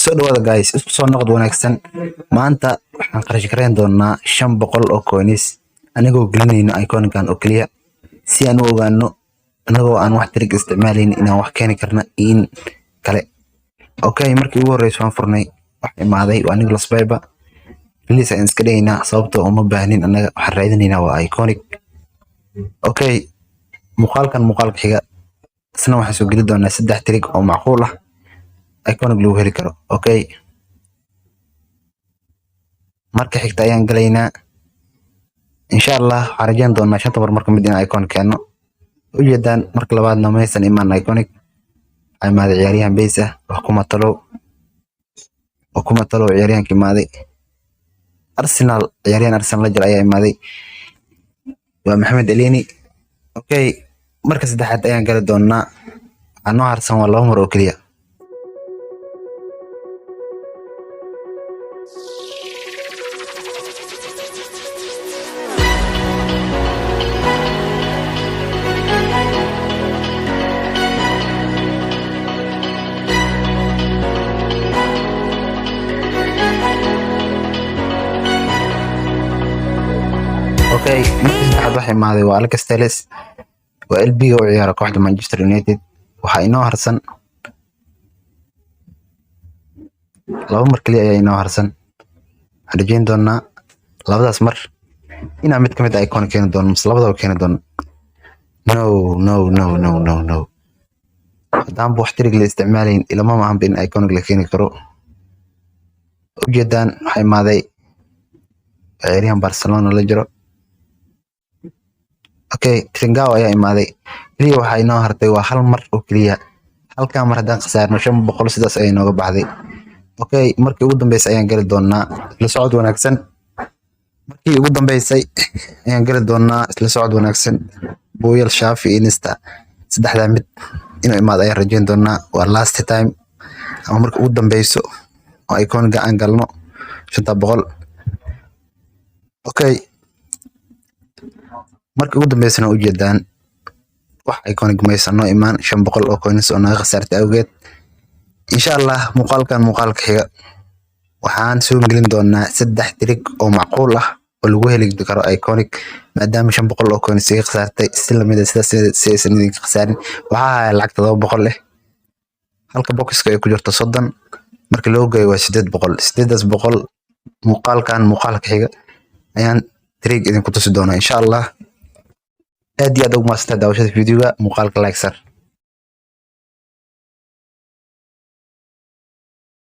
soo dhawaada guys, isku soo noqod wanaagsan. Maanta waxaan qarash gareyn doonaa 500 oo coins anigoo gelinayno iconican oo kaliya si aan u ogaano anagoo aan wax trick isticmaalin inaan wax keeni karna in kale. Okay, markii ugu horreysay waan furnay wax imaaday waa aniga lasbayba release aan iska dhigayna sababtoo uma baahnin anaga waxaan raadinaynaa waa iconic. Okay, muuqaalka xiga isna waxaan soo geli doonaa 3 trick oo macquul ah iconic lagu heli karo. Okay, marka xigta ayaan galaynaa insha Allah waxaan rajayn doonaa 5 mar marka mid in iconic keeno. ujeedaan marka labaadna maysan imaan iconic ay maad ciyaaryahan base ah wax kuma talo ciyaaryahanka imaaday Arsenal la jir ayaa imaaday waa Maxamed Elneny. Okay, marka saddexaad ayaan gali doonaa anoo harsan waa 2 mar oo kaliya. Okay, markii saddexaad waxa imaaday waa Alex Telles waa LB oo ciyaara kooxda Manchester United. Waxa inoo harsan 2 mar kaliya ayaa inoo harsan. Waxaan rajayn doonaa labadaas mar inaan mid ka mid ah iconic keeni doono mise labadaba keeni doono. No. haddaan wax trick la isticmaalayn ilama ma ahan in iconic la keeni karo. ujeedaan waxa imaaday ciyaaryahan Barcelona la jiro. Okay, Trincao ayaa imaaday kaliya waxa inoo hartay waa 1 mar oo kaliya. halka mar haddaan khasaarno 500 sidaas ayay nooga baxday. Okay, markii ugu dambeysay ayaan gali doonaa isla socod wanaagsan. Boyel Shafi Insta saddexda mid inuu imaado ayaan rajayn doonaa waa last time ama markii ugu dambeyso oo iconic aan galno 500. Okay, markii ugu dambeysana ujeedaan wax iconic maysan noo imaan 500 oo coins oo naga khasaartay awgeed. insha Allah muuqaalka xiga waxaan soo gelin doonaa 3 trick oo macquul ah oo lagu heli karo iconic maadaama 500 oo coins iga khasaartay si lamid ah sidaas si aysan idinka khasaarin. waxaa lacagta 200 leh halka boxka ay ku jirto 30 marka loo geeyo waa 800 muuqaalka xiga ayaan trick idinku tusi doonaa insha Allah. aad iyo aad ugu maasanta daawashada videoga muuqaalka like sar.